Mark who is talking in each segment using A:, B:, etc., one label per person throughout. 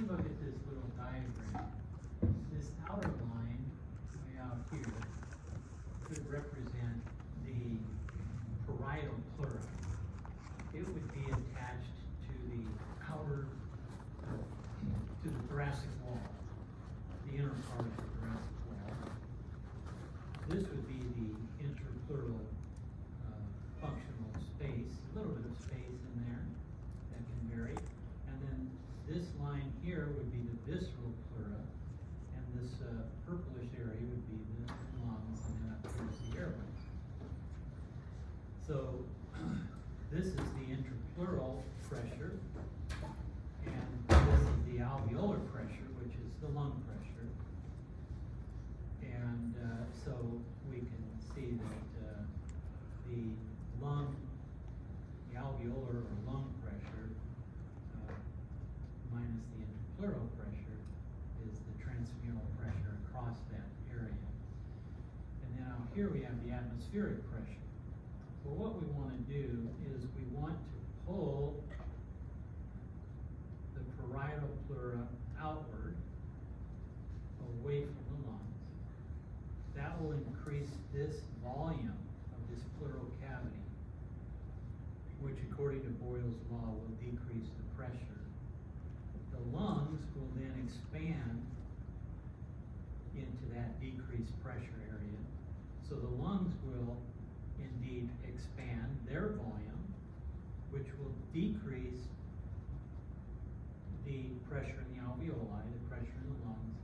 A: look at this little diagram, this outer line way out here could represent the parietal pleura. It would be attached to the outer, to the thoracic wall, the inner part of the thoracic wall. This would be the interpleural functional space, a little bit of space in there that can vary. And then this line here would be the visceral pleura, and this purplish area would be the lungs, and then up here is the airways. So this is the interpleural pressure, and this is the alveolar pressure, which is the lung pressure. And so we can see that the alveolar or lung pressure minus the interpleural pressure is the transmural pressure across that area. And then out here we have the atmospheric pressure. So what we want to do is we want to pull the parietal pleura outward, away from the lungs. That will increase this volume of this pleural cavity, which according to Boyle's law will decrease the pressure. The lungs will then expand into that decreased pressure area. So the lungs will indeed expand their volume, which will decrease the pressure in the alveoli, the pressure in the lungs,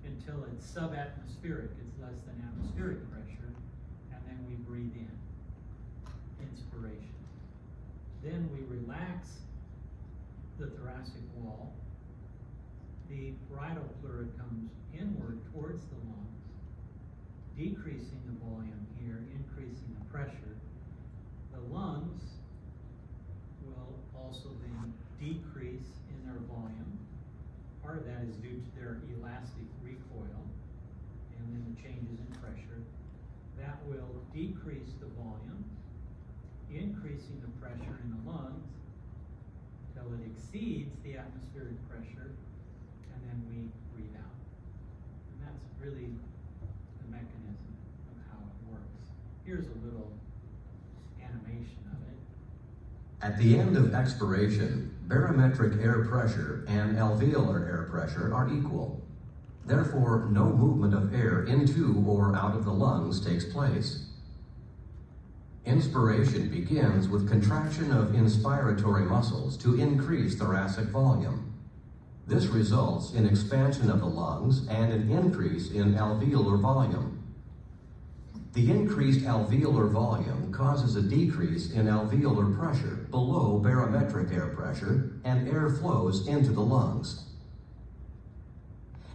A: until it's subatmospheric, it's less than atmospheric pressure, and then we breathe in. Inspiration. Then we relax the thoracic wall. The parietal pleura comes inward towards the lungs, decreasing the volume here, increasing the pressure. The lungs will also then decrease in their volume. Part of that is due to their elastic recoil, and then the changes in pressure. That will decrease the volume, increasing the pressure in the lungs until it exceeds the atmospheric pressure, and then we breathe out. And that's really the mechanism of how it works. Here's a little animation of it.
B: At the end of expiration, barometric air pressure and alveolar air pressure are equal. Therefore, no movement of air into or out of the lungs takes place. Inspiration begins with contraction of inspiratory muscles to increase thoracic volume. This results in expansion of the lungs and an increase in alveolar volume. The increased alveolar volume causes a decrease in alveolar pressure below barometric air pressure, and air flows into the lungs.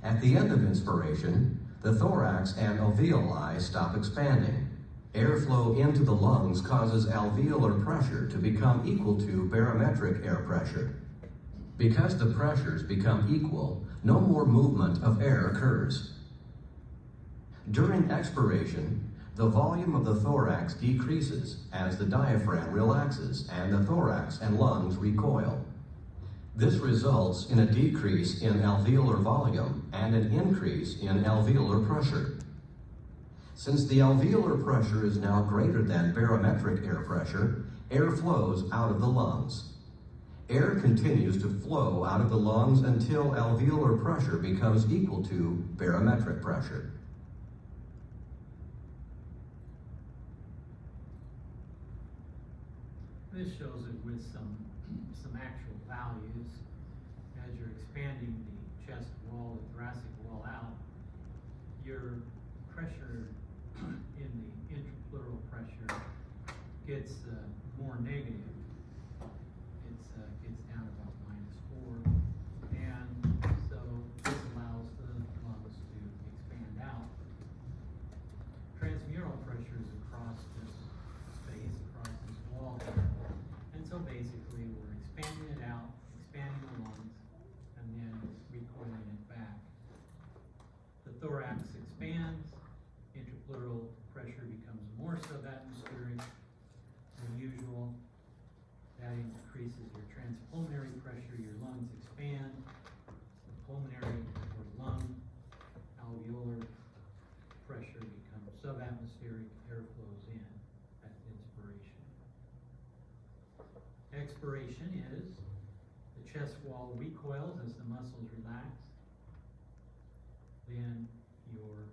B: At the end of inspiration, the thorax and alveoli stop expanding. Airflow into the lungs causes alveolar pressure to become equal to barometric air pressure. Because the pressures become equal, no more movement of air occurs. During expiration, the volume of the thorax decreases as the diaphragm relaxes and the thorax and lungs recoil. This results in a decrease in alveolar volume and an increase in alveolar pressure. Since the alveolar pressure is now greater than barometric air pressure, air flows out of the lungs. Air continues to flow out of the lungs until alveolar pressure becomes equal to barometric pressure.
A: This shows it with some actual values. As you're expanding the chest wall, the thoracic wall out, your pressure in the interpleural pressure gets more negative. It gets down about -4, and so this allows the lungs to expand out. Transmural pressure is across this space, across this wall here. And so basically we're expanding it out, expanding the lungs, and then recoiling it back. The thorax expands, interpleural pressure becomes more subatmospheric than usual. That increases your transpulmonary pressure, your lungs expand, expiration is the chest wall recoils as the muscles relax. Then your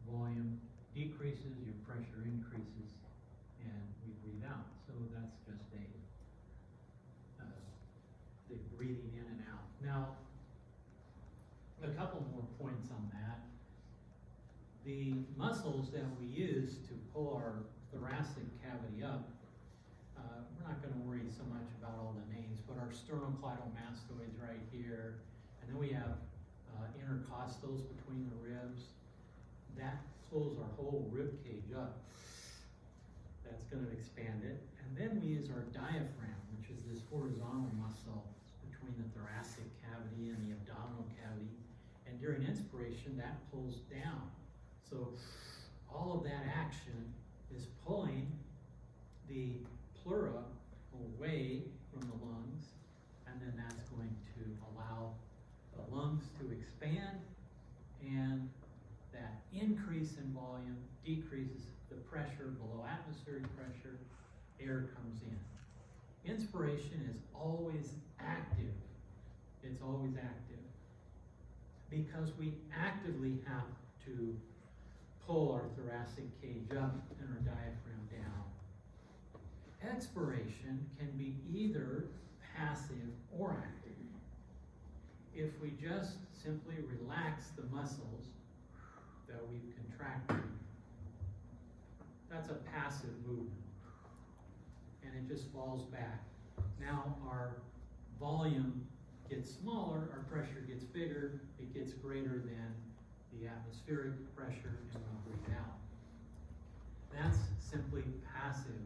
A: volume decreases, your pressure increases, and we breathe out. So that's just the breathing in and out. Now, a couple more points on that. The muscles that we use to pull our thoracic cavity up, we're not going to worry so much about all the names, but our sternocleidomastoids right here, and then we have intercostals between the ribs. That pulls our whole rib cage up. That's going to expand it. And then we use our diaphragm, which is this horizontal muscle between the thoracic cavity and the abdominal cavity. And during inspiration, that pulls down. So all of that action is pulling the pleura away from the lungs, and then that's going to allow the lungs to expand, and that increase in volume decreases the pressure below atmospheric pressure, air comes in. Inspiration is always active. It's always active because we actively have to pull our thoracic cage up and our diaphragm down. Expiration can be either passive or active. If we just simply relax the muscles that we've contracted, that's a passive movement, and it just falls back. Now our volume gets smaller, our pressure gets bigger, it gets greater than the atmospheric pressure, and we breathe out. That's simply passive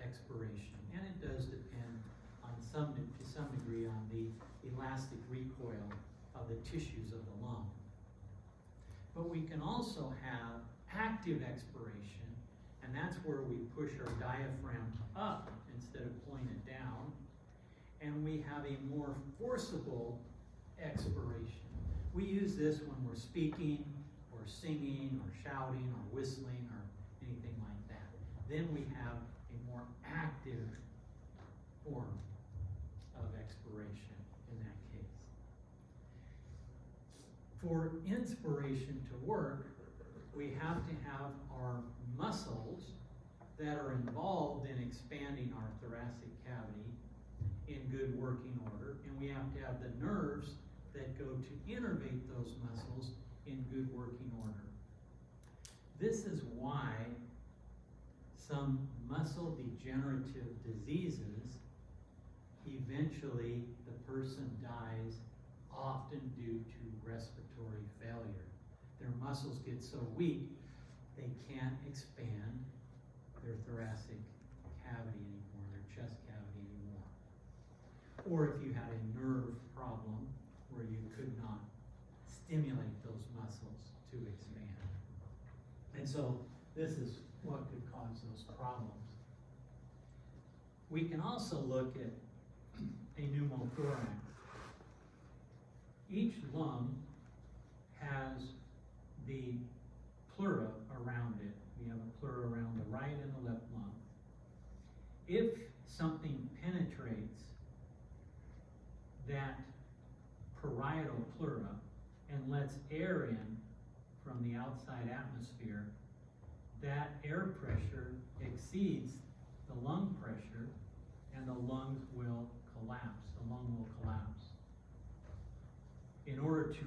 A: expiration, and it does depend on to some degree on the elastic recoil of the tissues of the lung. But we can also have active expiration, and that's where we push our diaphragm up instead of pulling it down, and we have a more forcible expiration. We use this when we're speaking, or singing, or shouting, or whistling, or anything like that. Then we have a more active form of expiration in that case. For inspiration to work, we have to have our muscles that are involved in expanding our thoracic cavity in good working order, and we have to have the nerves that go to innervate those muscles in good working order. This is why some muscle degenerative diseases, eventually the person dies, often due to respiratory failure. Their muscles get so weak, they can't expand their thoracic cavity anymore, their chest cavity anymore. Or if you had a nerve problem where you could not stimulate those muscles to expand. And so this is what could cause those problems. We can also look at a pneumothorax. Each lung has the pleura around it. We have a pleura around the right and the left lung. If something penetrates that parietal pleura and lets air in from the outside atmosphere, that air pressure exceeds the lung pressure, and the lungs will collapse. The lung will collapse. In order to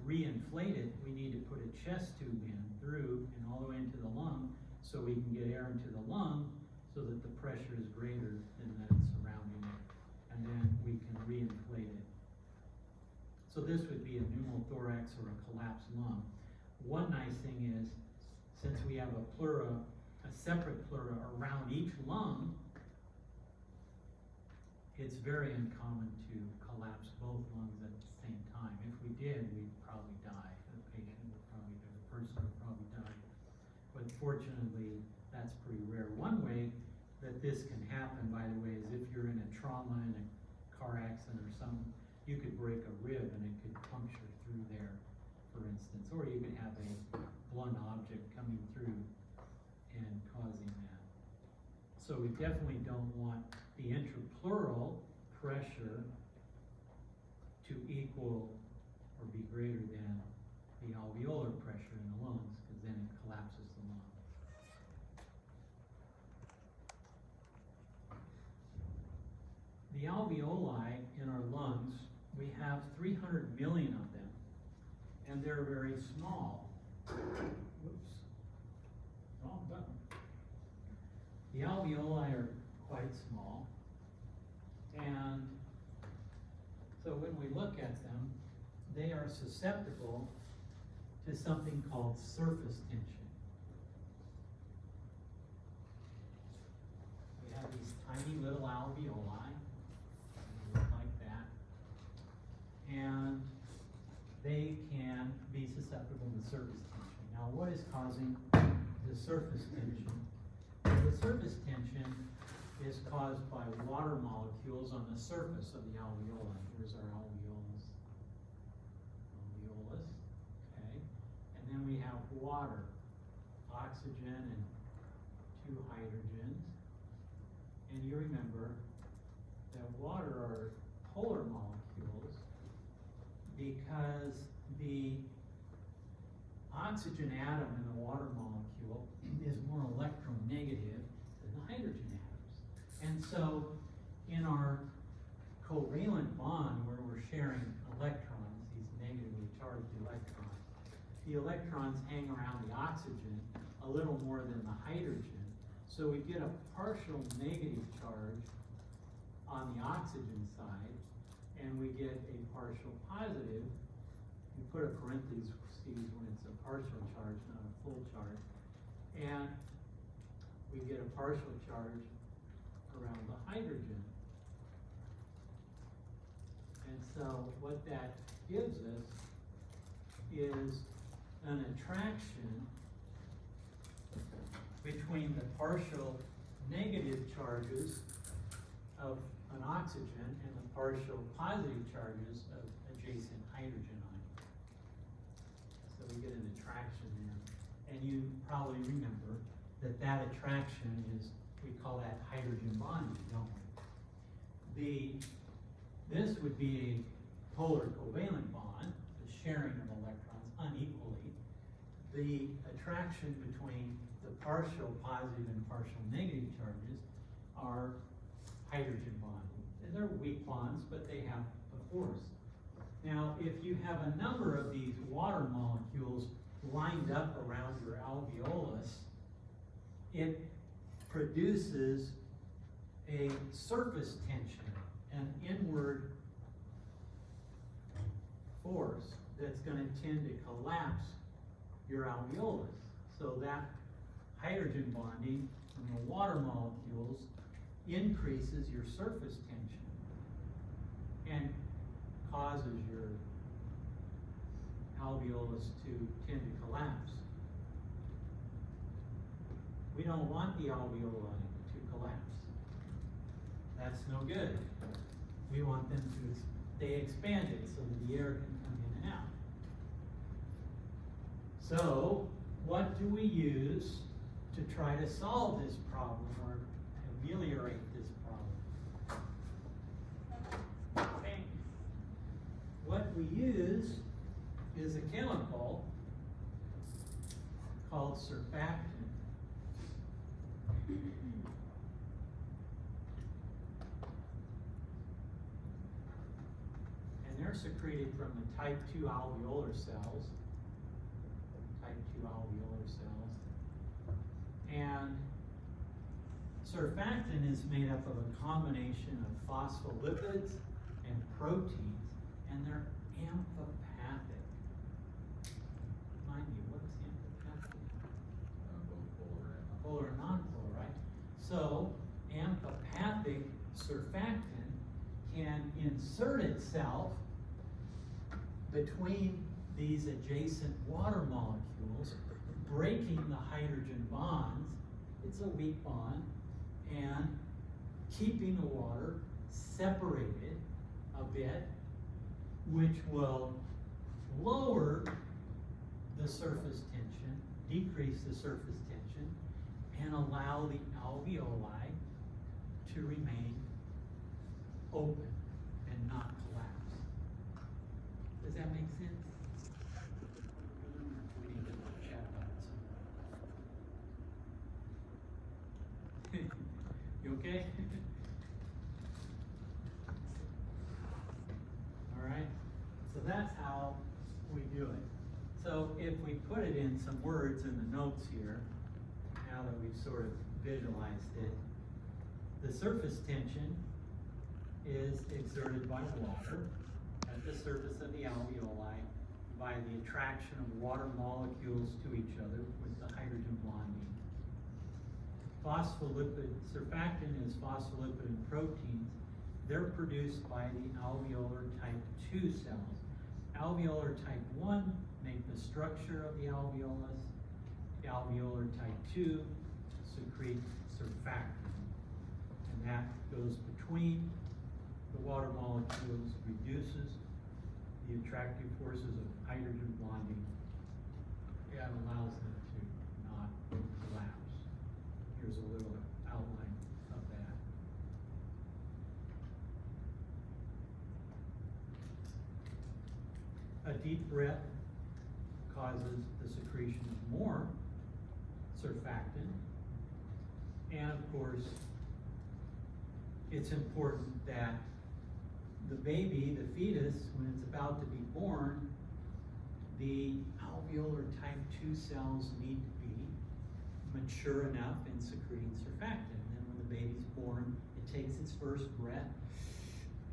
A: re-inflate it, we need to put a chest tube in through and all the way into the lung so we can get air into the lung so that the pressure is greater than that surrounding it, and then we can re-inflate it. So this would be a pneumothorax or a collapsed lung. One nice thing is, since we have a pleura, a separate pleura around each lung, it's very uncommon to collapse both lungs at the same time. If we did, we'd probably die. The patient would probably die, the person would probably die. But fortunately, that's pretty rare. One way that this can happen, by the way, is if you're in a trauma, in a car accident or something, you could break a rib and it could puncture through there, for instance. Or you could have a blunt object coming through and causing that. So we definitely don't want the interpleural pressure to equal or be greater than the alveolar pressure in the lungs, because then it collapses the lung. The alveoli in our lungs, we have 300 million of them, and they're very small. Whoops. Wrong button. The alveoli are quite small, and so when we look at them, they are susceptible to something called surface tension. We have these tiny little alveoli, they look like that, and they can be susceptible to surface tension. Now, what is causing the surface tension? The surface tension is caused by water molecules on the surface of the alveoli. Here's our alveolus, okay? And then we have water, oxygen and 2 hydrogens. And you remember that water are polar molecules because the oxygen atom in the water molecule is more electronegative than the hydrogen atoms. And so in our covalent bond where we're sharing electrons, these negatively charged electrons, the electrons hang around the oxygen a little more than the hydrogen. So we get a partial negative charge on the oxygen side, and we get a partial positive. You put a parentheses when it's a partial charge, not a full charge. And we get a partial charge around the hydrogen. And so what that gives us is an attraction between the partial negative charges of an oxygen and the partial positive charges of adjacent hydrogen ions. So we get an attraction there. And you probably remember that that attraction is, we call that hydrogen bonding, don't we? This would be a polar covalent bond, the sharing of electrons unequally. The attraction between the partial positive and partial negative charges are hydrogen bonding. And they're weak bonds, but they have a force. Now, if you have a number of these water molecules lined up around your alveolus, it produces a surface tension, an inward force that's going to tend to collapse your alveolus. So that hydrogen bonding from the water molecules increases your surface tension and causes your alveolus to tend to collapse. We don't want the alveoli to collapse. That's no good. We want them to stay expanded so that the air can come in and out. So, what do we use to try to solve this problem or ameliorate this problem? Okay. What we use is a chemical called surfactant. And they're secreted from the type 2 alveolar cells. Type 2 alveolar cells. And surfactant is made up of a combination of phospholipids and proteins, and they're amphipathic. Remind me, what is amphipathic? Polar and nonpolar, right? So, amphipathic surfactant can insert itself between these adjacent water molecules, breaking the hydrogen bonds. It's a weak bond, and keeping the water separated a bit, which will lower the surface tension, decrease the surface tension, and allow the alveoli to remain open and not collapse. Does that make sense? We need to chat about it some more. You okay? All right, so that's how we do it. So if we put it in some words in the notes here, now that we've sort of visualized it, the surface tension is exerted by water at the surface of the alveoli by the attraction of water molecules to each other with the hydrogen bonding. Phospholipid, surfactant is phospholipid proteins. They're produced by the alveolar type 2 cells. Alveolar type 1 make the structure of the alveolus. The alveolar type 2 secrete surfactant. And that goes between the water molecules, reduces the attractive forces of hydrogen bonding, and allows them to not collapse. Here's a little outline of that. A deep breath causes the secretion of more surfactant. And of course, it's important that the baby, the fetus, when it's about to be born, the alveolar type 2 cells need to be mature enough in secreting surfactant. And then when the baby's born, it takes its first breath,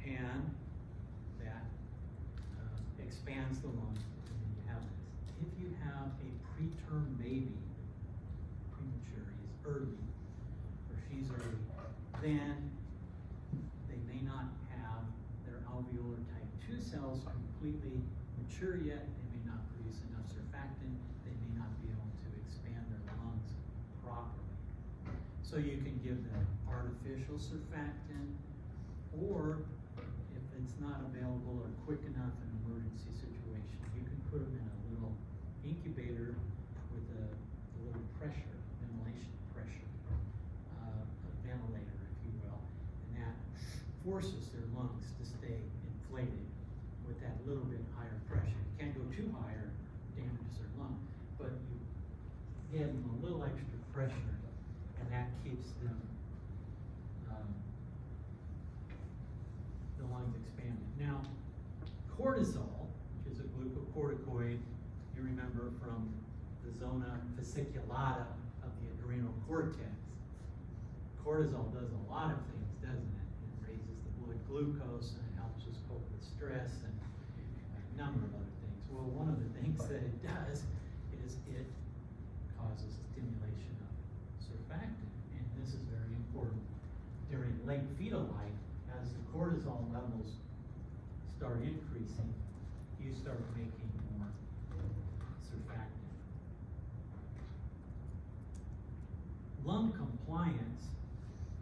A: and that expands the lungs, and then you have this. If you have a preterm baby, premature, he's early, or she's early, then they may not have their alveolar type 2 cells completely mature yet. They may not produce enough surfactant. They may not be able to expand their lungs properly. So you can give them artificial surfactant, or if it's not available or quick enough in an emergency situation, you can put them in a little incubator with a little pressure, ventilation pressure, a ventilator, if you will, and that forces their lungs to stay inflated with that little bit higher pressure. You can't go too high or damages their lung, but you give them a little extra pressure, and that keeps them the lungs expanded. Now, cortisol, which is a glucocorticoid, you remember from the zona fasciculata of the adrenal cortex. Cortisol does a lot of things, doesn't it? It raises the blood glucose, and it helps us cope with stress and a number of other things. Well, one of the things that it does is it causes stimulation of surfactant, and this is very important during late fetal life. As the cortisol levels start increasing, you start making more surfactant. Lung compliance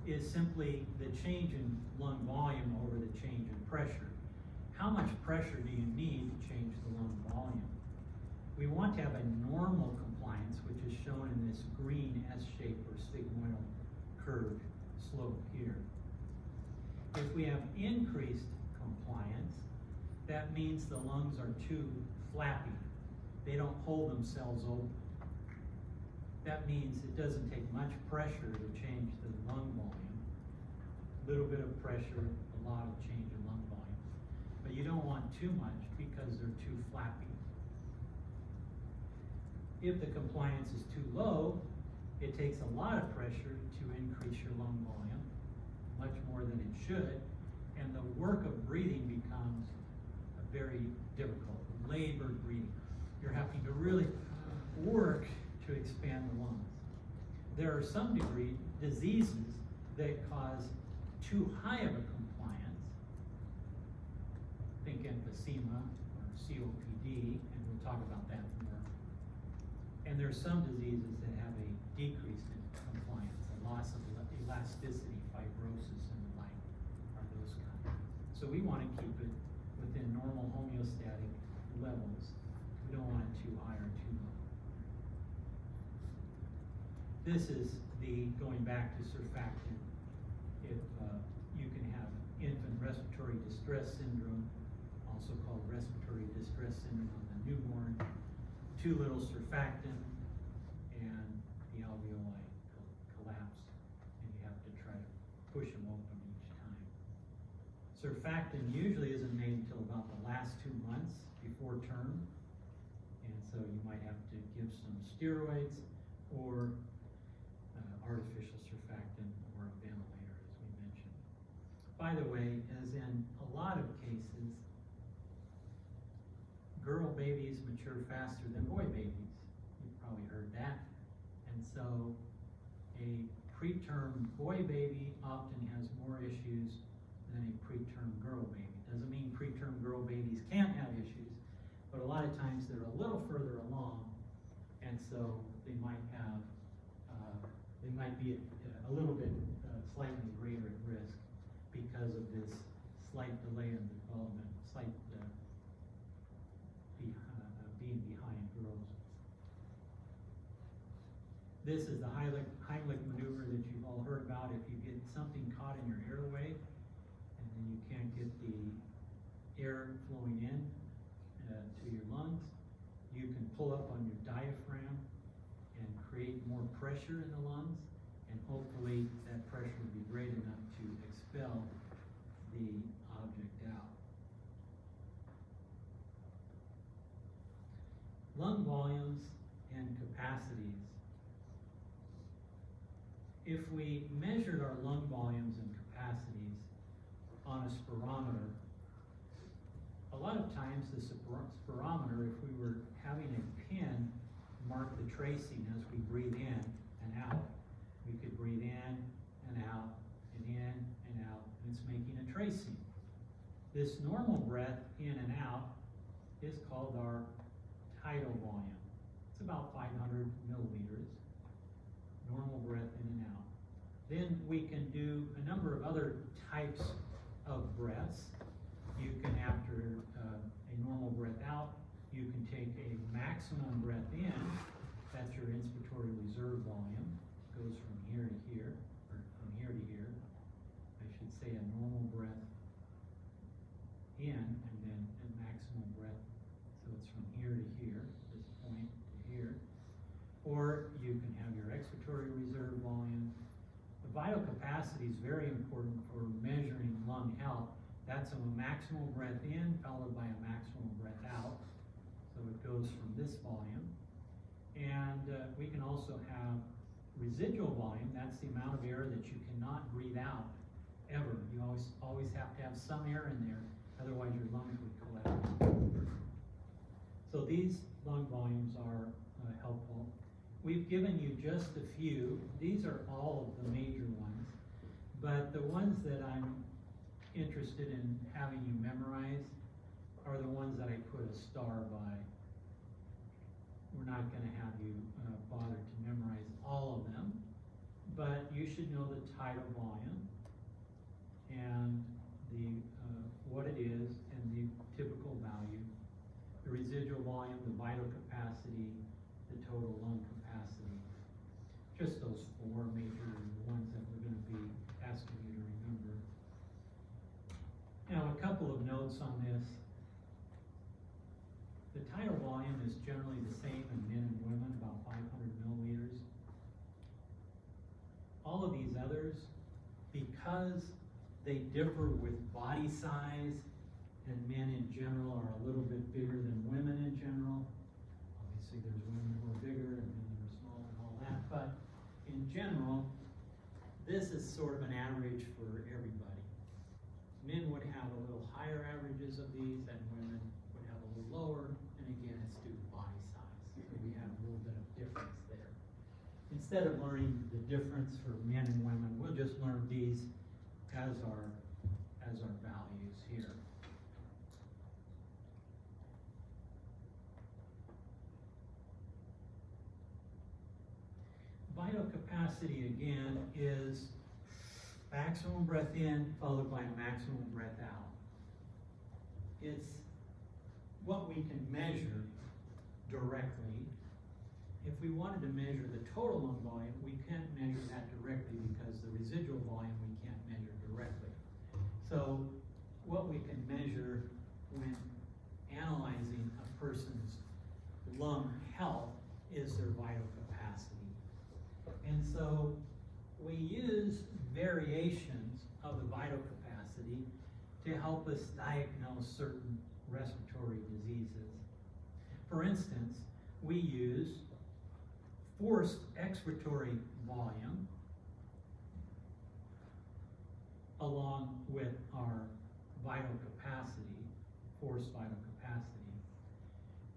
A: is simply the change in lung volume over the change in pressure. How much pressure do you need to change the lung volume? We want to have a normal compliance, which is shown in this green S-shape or sigmoidal curved slope here. If we have increased compliance, that means the lungs are too flappy. They don't hold themselves open. That means it doesn't take much pressure to change the lung volume. A little bit of pressure, a lot of change in lung volume. But you don't want too much because they're too flappy. If the compliance is too low, it takes a lot of pressure to increase your lung volume, much more than it should, and the work of breathing becomes very difficult, labored breathing. You're having to really work to expand the lungs. There are some diseases that cause too high of a compliance. Think emphysema or COPD, and we'll talk about that more. And there are some diseases that have a decrease in compliance, a loss of elasticity, fibrosis, and the like, are those kinds. So we want to keep it within normal homeostatic levels. We don't want it too high or too low. This is the, going back to surfactant, if you can have infant respiratory distress syndrome, also called respiratory distress syndrome on the newborn, too little surfactant, and the alveoli collapse, and you have to try to push them open each time. Surfactant usually isn't made until about the last 2 months before term, and so you might have to give some steroids or artificial surfactant or a ventilator, as we mentioned. By the way, as in a lot of cases, girl babies mature faster than boy babies. You've probably heard that. And so a preterm boy baby often has more issues than a preterm girl baby. Doesn't mean preterm girl babies can't have issues, but a lot of times they're a little further along, and so they might be a little bit slightly greater at risk because of this slight delay in development, being behind girls. This is the Heimlich maneuver that you've all heard about. If you get something caught in your airway and then you can't get the air flowing in to your lungs, you can pull up on your diaphragm and create more pressure in the lungs, and hopefully that pressure will be great enough to expel the object out. Lung volumes and capacities. If we measured our lung volumes and capacities on a spirometer, a lot of times the spirometer, if we were having a pin mark the tracing as we breathe in and out, we could breathe in and out and in and out, and it's making a tracing. This normal breath in and out is called our tidal volume. It's about 500 milliliters, normal breath in and out. Then we can do a number of other types of breaths. You can, after a normal breath out, you can take a maximum breath in. That's your inspiratory reserve volume. It goes from here to here, or from here to here. I should say a normal breath in, and then a maximum breath. So it's from here to here, this point to here. Or you can have your expiratory reserve volume. The vital capacity is very important for measuring lung health. That's a maximal breath in followed by a maximal breath out. So it goes from this volume. And we can also have residual volume. That's the amount of air that you cannot breathe out ever. You always have to have some air in there, otherwise your lungs would collapse. So these lung volumes are helpful. We've given you just a few. These are all of the major ones, but the ones that I'm interested in having you memorize are the ones that I put a star by. We're not going to have you bother to memorize all of them, but you should know the tidal volume and the what it is and the typical value, the residual volume, the vital capacity, the total lung capacity. Just those four major ones that we're going to be asking you to remember. Now, a couple of notes on this. The tidal volume is generally the same in men and women, about 500 milliliters. All of these others, because they differ with body size, and men in general are a little bit bigger than women in general. Obviously, there's women who are bigger and men who are small and all that, but in general, this is sort of an average for everybody. Men would have a little higher averages of these, and women would have a little lower, and again, it's due to body size. So we have a little bit of difference there. Instead of learning the difference for men and women, we'll just learn these as our values here. Vital capacity, again, is maximum breath in followed by a maximum breath out. It's what we can measure directly. If we wanted to measure the total lung volume, we can't measure that directly because the residual volume we can't measure directly. So what we can measure when analyzing a person's lung health is their vital capacity. And so we use variations of the vital capacity to help us diagnose certain respiratory diseases. For instance, we use forced expiratory volume along with our vital capacity, forced vital capacity,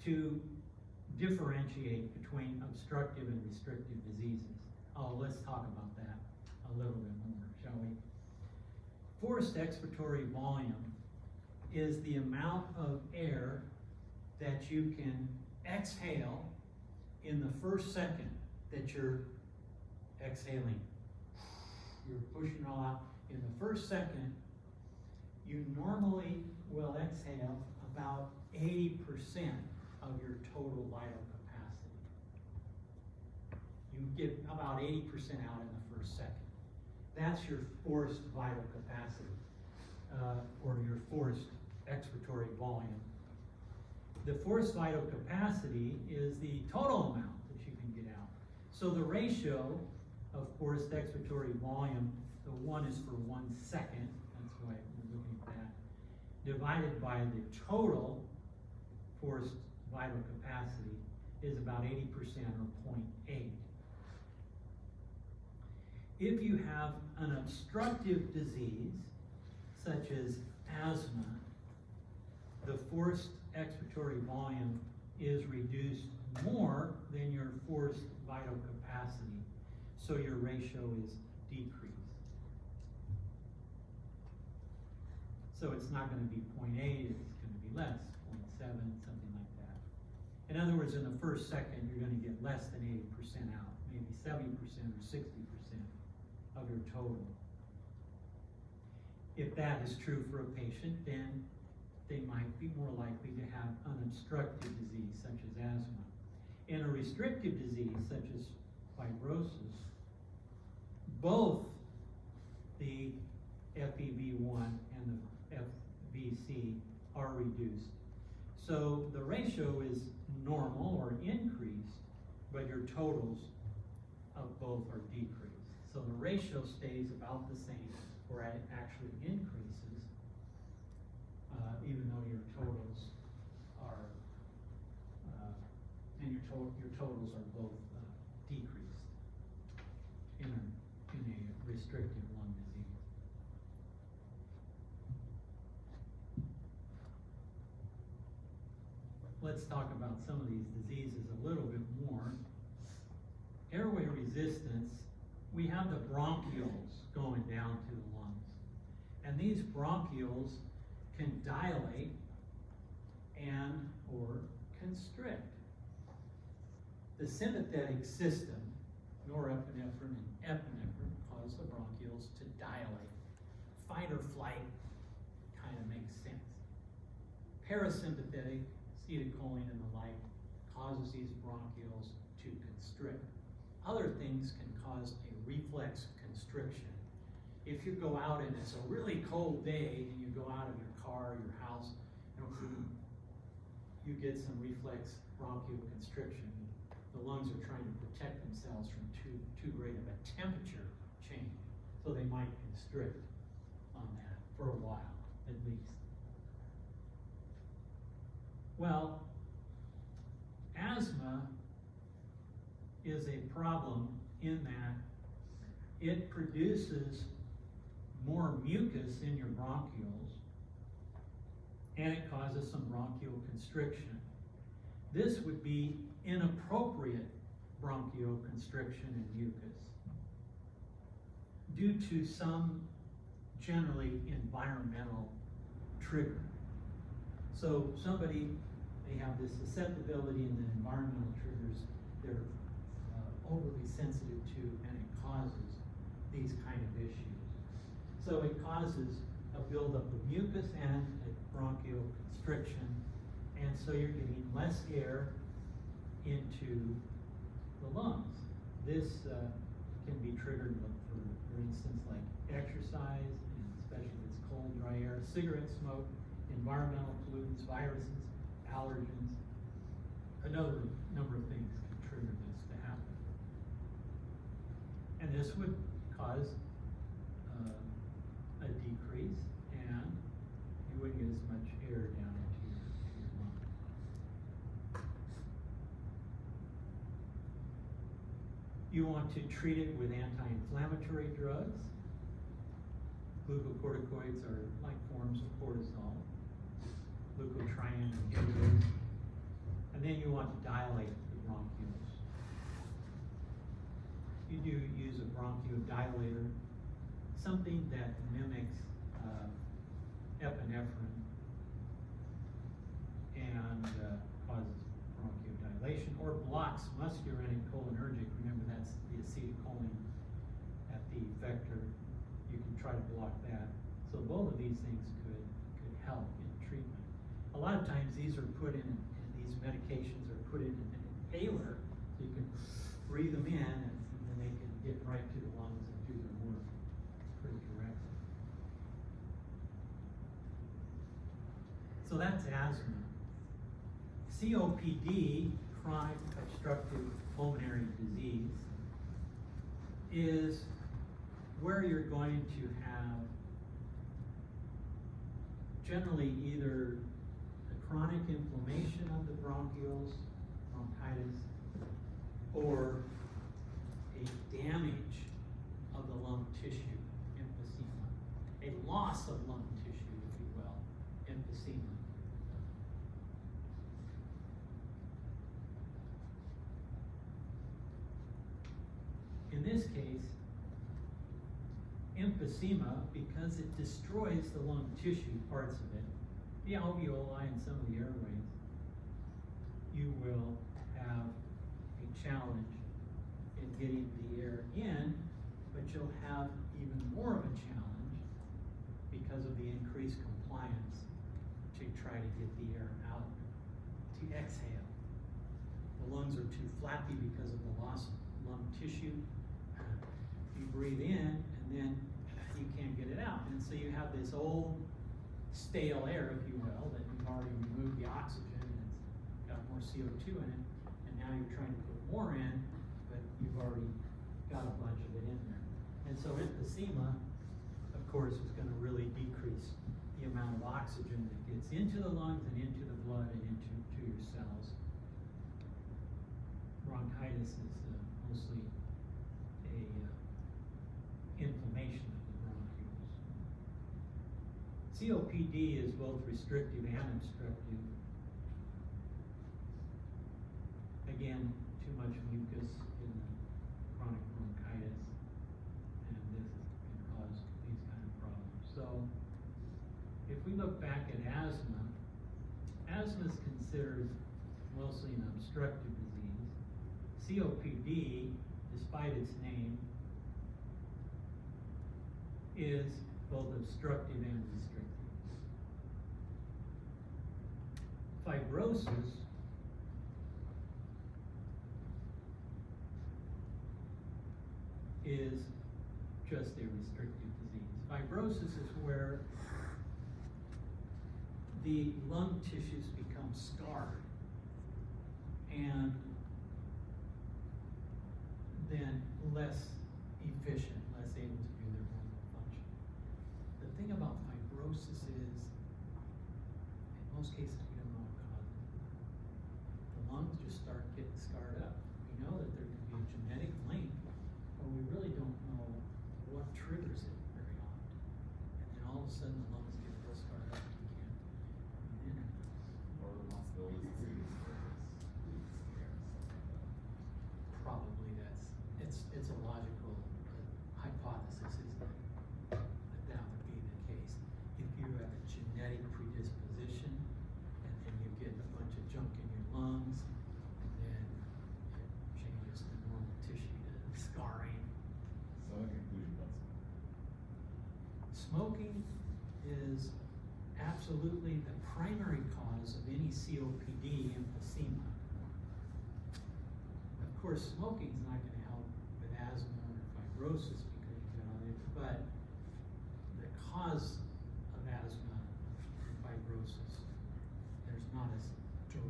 A: to differentiate between obstructive and restrictive diseases. Oh, let's talk about that a little bit more, shall we? Forced expiratory volume is the amount of air that you can exhale in the first second that you're exhaling. You're pushing it all out. In the first second, you normally will exhale about 80% of your total vital capacity. You get about 80% out in the first second. That's your forced vital capacity, or your forced expiratory volume. The forced vital capacity is the total amount that you can get out. So the ratio of forced expiratory volume, the one is for 1 second, that's why we're looking at that, divided by the total forced vital capacity is about 80% or 0.8. If you have an obstructive disease, such as asthma, the forced expiratory volume is reduced more than your forced vital capacity, so your ratio is decreased. So it's not going to be 0.8, it's going to be less, 0.7, something like that. In other words, in the first second, you're going to get less than 80% out, maybe 70% or 60% of your total. If that is true for a patient, then they might be more likely to have an obstructive disease, such as asthma. In a restrictive disease, such as fibrosis, both the FEV1 and the FVC are reduced. So the ratio is normal or increased, but your totals of both are decreased. So the ratio stays about the same, or it actually increases, even though your totals are, and your totals are both decreased in a restrictive lung disease. Let's talk about some of these diseases a little bit more. Airway resistance, we have the bronchioles going down to the lungs. And these bronchioles can dilate and or constrict. The sympathetic system, norepinephrine and epinephrine, cause the bronchioles to dilate. Fight or flight kind of makes sense. Parasympathetic, acetylcholine and the like, causes these bronchioles to constrict. Other things can cause a reflex constriction. If you go out and it's a really cold day and you go out of your car or your house, you get some reflex bronchial constriction. The lungs are trying to protect themselves from too great of a temperature change. So they might constrict on that for a while, at least. Well, asthma is a problem in that it produces more mucus in your bronchioles, and it causes some bronchial constriction. This would be inappropriate bronchial constriction and mucus due to some generally environmental trigger. So somebody, they have this susceptibility in the environmental triggers they're overly sensitive to, and it causes these kind of issues. So it causes a buildup of mucus and a bronchial constriction, and so you're getting less air into the lungs. This can be triggered for instance, like exercise, and especially if it's cold, dry air, cigarette smoke, environmental pollutants, viruses, allergens. Another number of things can trigger this to happen. And this would cause a decrease, and you wouldn't get as much air down into your lungs. You want to treat it with anti-inflammatory drugs. Glucocorticoids are like forms of cortisol. Glucotriene inhibitors. And then you want to dilate the bronchioles. You do use a bronchodilator, something that mimics epinephrine and causes bronchodilation, or blocks muscarinic cholinergic. Remember, that's the acetylcholine at the effector. You can try to block that. So both of these things could help in treatment. A lot of times these are put in these medications are put in an inhaler, so you can breathe them in, and then they can get right to the lungs and do their work pretty directly. So that's asthma. COPD, chronic obstructive pulmonary disease, is where you're going to have generally either a chronic inflammation of the bronchioles, bronchitis, or a damage of the lung tissue, emphysema. A loss of lung tissue, if you will, emphysema. In this case, emphysema, because it destroys the lung tissue, parts of it, the alveoli and some of the airways, you will have a challenge in getting the air in, but you'll have even more of a challenge because of the increased compliance to try to get the air out, to exhale. The lungs are too flappy because of the loss of lung tissue. You breathe in, and then you can't get it out. And so you have this old, stale air, if you will, that you've already removed the oxygen, and it's got more CO2 in it, and now you're trying to put more in, but you've already got a bunch of it in there. And so emphysema, of course, is going to really decrease the amount of oxygen that gets into the lungs and into the blood and into your cells. Bronchitis is mostly a inflammation of the bronchioles. COPD is both restrictive and obstructive. Again, too much mucus in the chronic bronchitis, and this can cause these kind of problems. So, if we look back at asthma, asthma is considered mostly an obstructive disease. COPD, despite its name, is both obstructive and restrictive. Fibrosis is just a restrictive disease. Fibrosis is where the lung tissues become scarred and then less efficient, less able to do their normal function. The thing about fibrosis is, in most cases, we don't know what causes it. The lungs just start getting scarred up. We know that there can be a genetic link, but we really don't know what triggers it very often. And then all of a sudden, the lungs get real scarred up, and you can't breathe in.
C: Or the possibility is
A: Probably it's a logical hypothesis, isn't it? That would be the case. If you have a genetic predisposition, and then you get a bunch of junk in your lungs, and then it changes the normal tissue to scarring.
C: So a conclusion about
A: Smoking is absolutely the primary cause of any COPD emphysema. Of course, smoking is not going to help with asthma or fibrosis because you've got all that, but the cause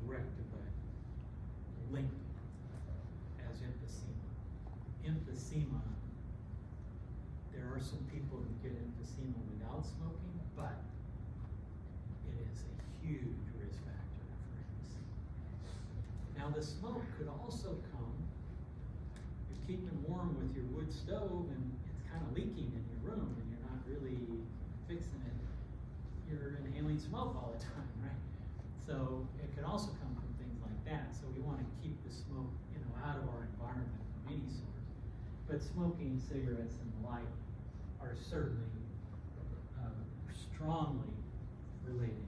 A: direct of a link as emphysema. Emphysema, there are some people who get emphysema without smoking, but it is a huge risk factor for emphysema. Now the smoke could also come, you're keeping warm with your wood stove and it's kind of leaking in your room and you're not really fixing it. You're inhaling smoke all the time, right? So it could also come from things like that. So we want to keep the smoke, out of our environment from any source. But smoking cigarettes and the like are certainly strongly related.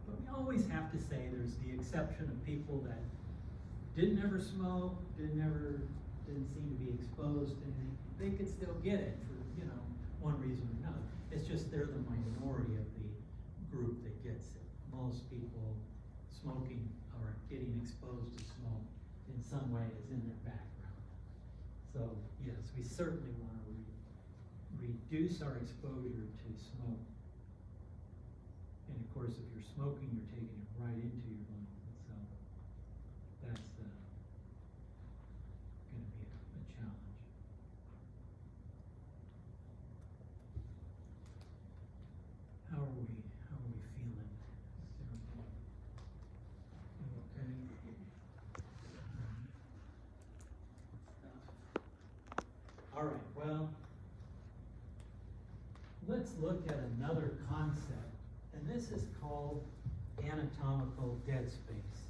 A: But we always have to say there's the exception of people that didn't ever smoke, didn't seem to be exposed, and they could still get it for, one reason or another. It's just they're the minority of the group that gets it. Most people smoking or getting exposed to smoke in some way is in their background. So yes, we certainly want to reduce our exposure to smoke. And of course, if you're smoking, you're taking it right into your lungs. So that's going to be a challenge. How are we feeling? Okay. All right, well, let's look at another concept, and this is called anatomical dead space.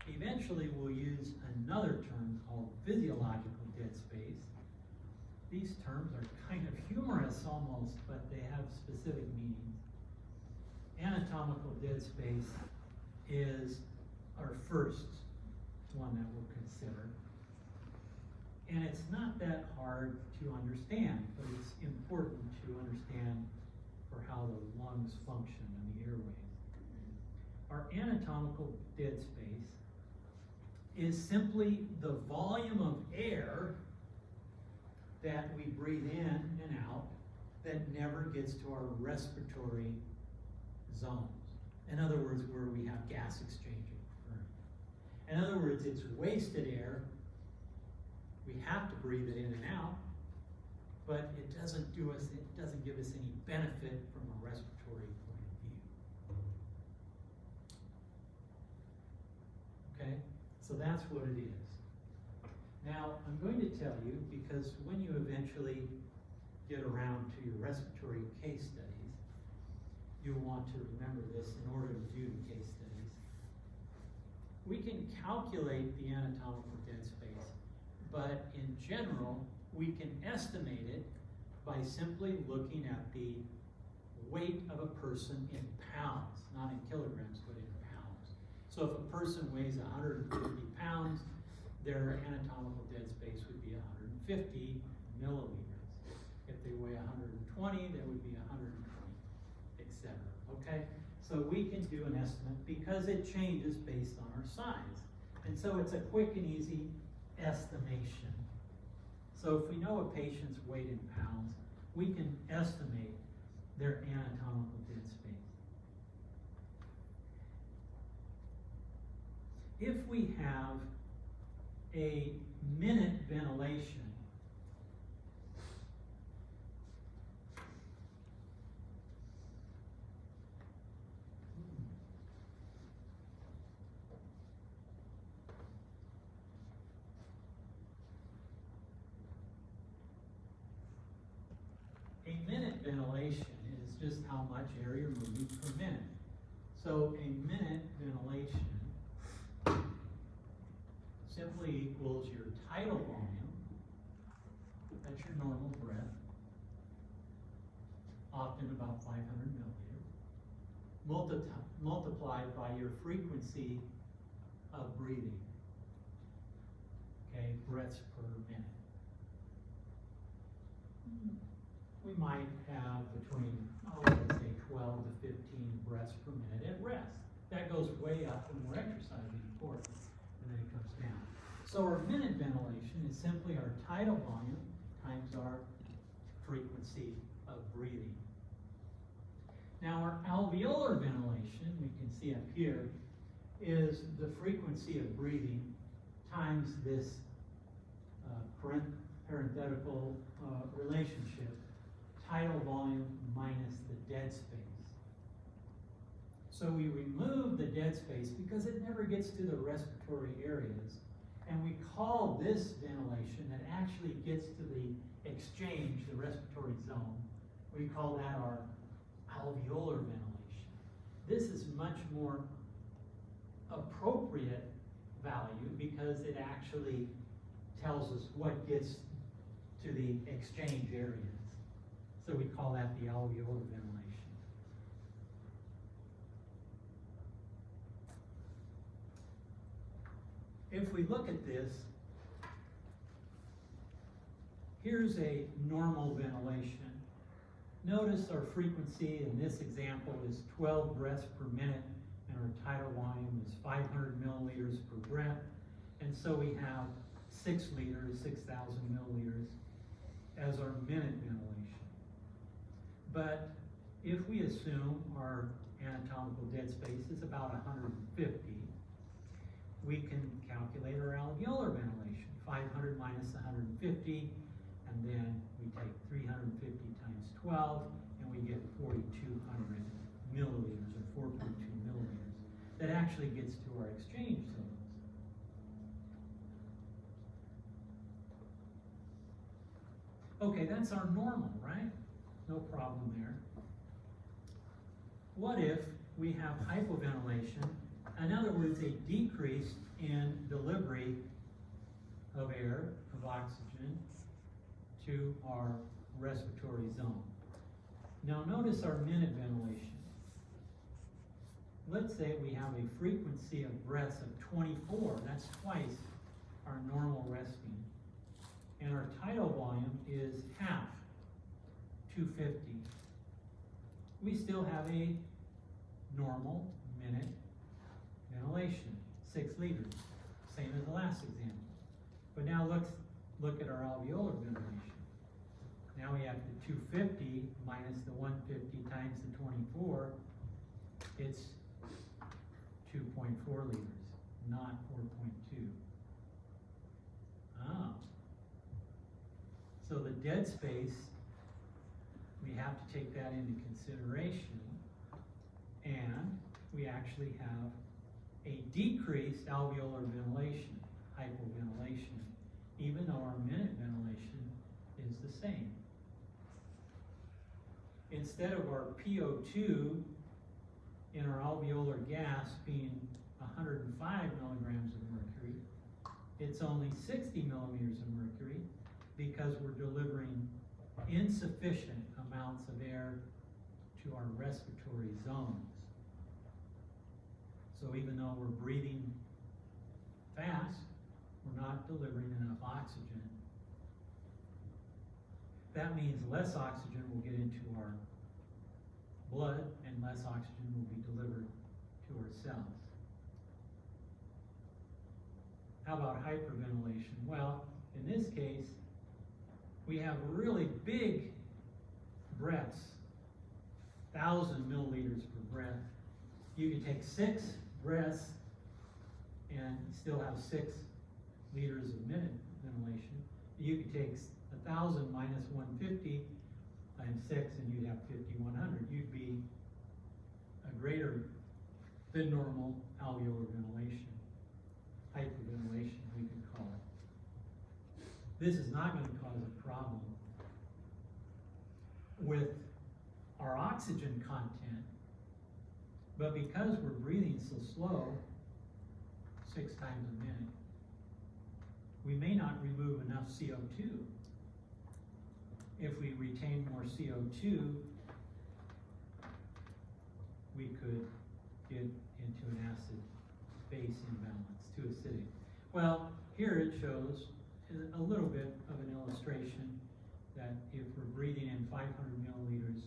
A: Eventually, we'll use another term called physiological dead space. These terms are kind of humorous almost, but they have specific meanings. Anatomical dead space is our first one that we'll consider. And it's not that hard to understand, but it's important to understand for how the lungs function and the airways. Our anatomical dead space is simply the volume of air that we breathe in and out that never gets to our respiratory zones. In other words, where we have gas exchanging. In other words, it's wasted air. We have to breathe it in and out, but it doesn't give us any benefit from a respiratory point of view. Okay? So that's what it is. Now, I'm going to tell you, because when you eventually get around to your respiratory case studies, you'll want to remember this in order to do the case studies. We can calculate the anatomical dead space, but in general, we can estimate it by simply looking at the weight of a person in pounds, not in kilograms, but in pounds. So if a person weighs 150 pounds, their anatomical dead space would be 150 milliliters. If they weigh 120, that would be 120, etc. Okay? So we can do an estimate because it changes based on our size. And so it's a quick and easy estimation. So if we know a patient's weight in pounds, we can estimate their anatomical dead space. If we have a minute ventilation, a minute ventilation is just how much air you're moving per minute. So a minute ventilation simply equals your tidal volume, that's your normal breath, often about 500 milliliters, multiplied by your frequency of breathing, okay, breaths per minute. We might have between, let's say 12 to 15 breaths per minute at rest. That goes way up when we're exercising, of course, and then it comes down. So our minute ventilation is simply our tidal volume times our frequency of breathing. Now our alveolar ventilation, we can see up here, is the frequency of breathing times this parenthetical relationship, tidal volume minus the dead space. So we remove the dead space because it never gets to the respiratory areas, and we call this ventilation that actually gets to the exchange, the respiratory zone, we call that our alveolar ventilation. This is much more appropriate value because it actually tells us what gets to the exchange areas. So we call that the alveolar ventilation. If we look at this, here's a normal ventilation. Notice our frequency in this example is 12 breaths per minute, and our tidal volume is 500 milliliters per breath. And so we have 6 liters, 6,000 milliliters as our minute ventilation. But if we assume our anatomical dead space is about 150, we can calculate our alveolar ventilation, 500 minus 150, and then we take 350 times 12, and we get 4,200 milliliters, or 4.2 milliliters. That actually gets to our exchange zones. Okay, that's our normal, right? No problem there. What if we have hypoventilation? In other words, a decrease in delivery of air, of oxygen, to our respiratory zone. Now notice our minute ventilation. Let's say we have a frequency of breaths of 24, that's twice our normal resting. And our tidal volume is half, 250. We still have a normal minute ventilation, 6 liters, same as the last example. But now let's look at our alveolar ventilation. Now we have the 250 minus the 150 times the 24, it's 2.4 liters, not 4.2. Ah. So the dead space, we have to take that into consideration, and we actually have a decreased alveolar ventilation, hypoventilation, even though our minute ventilation is the same. Instead of our PO2 in our alveolar gas being 105 milligrams of mercury, it's only 60 millimeters of mercury because we're delivering insufficient amounts of air to our respiratory zones. So even though we're breathing fast, we're not delivering enough oxygen. That means less oxygen will get into our blood and less oxygen will be delivered to our cells. How about hyperventilation? Well, in this case, we have really big breaths, 1,000 milliliters per breath. You can take 6 breaths and still have 6 liters of minute ventilation. You could take 1,000 minus 150 times 6 and you'd have 5,100. You'd be a greater than normal alveolar ventilation, hyperventilation we could call it. This is not going to cause a problem with our oxygen content, but because we're breathing so slow, 6 times a minute, we may not remove enough CO2. If we retain more CO2, we could get into an acid-base imbalance, too acidic. Well, here it shows a little bit of an illustration that if we're breathing in 500 milliliters,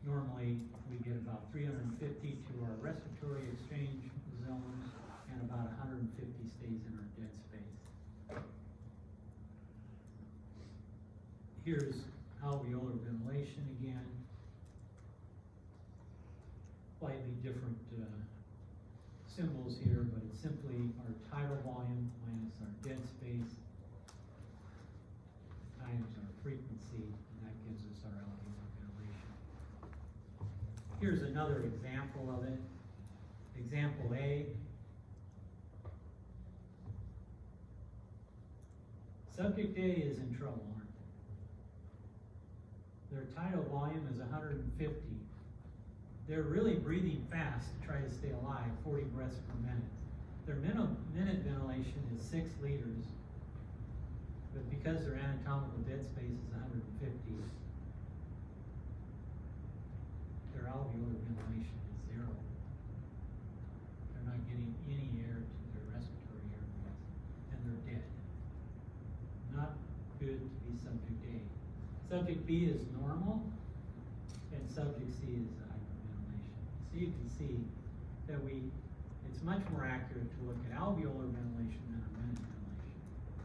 A: normally we get about 350 to our respiratory exchange zones and about 150 stays in our dead space. Here's alveolar ventilation again. slightly different symbols here, but it's simply our tidal volume minus our dead space times our frequency, and that gives us our alveolar ventilation. Here's another example of it. Example A. Subject A is in trouble, aren't they? Their tidal volume is 150. They're really breathing fast to try to stay alive, 40 breaths per minute. Their minute ventilation is 6 liters, but because their anatomical dead space is 150, their alveolar ventilation is 0. They're not getting any air to their respiratory airways, and they're dead. Not good to be subject A. Subject B is normal, and subject C is hyperventilation. So you can see that it's much more accurate to look at alveolar ventilation than our minute ventilation.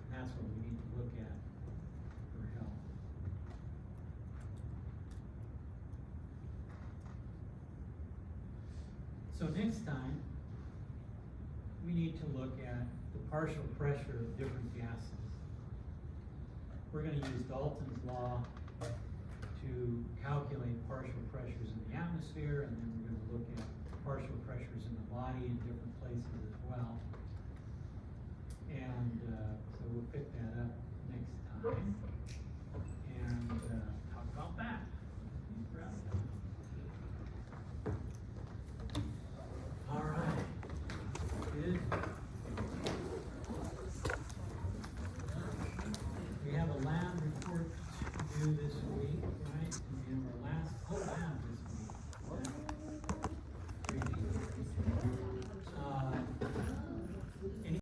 A: And that's what we need to look at for health. So next time, we need to look at the partial pressure of different gases. We're going to use Dalton's law to calculate partial pressures in the atmosphere, and then we're going to look at partial pressures in the body in different places as well. And so we'll pick that up next time.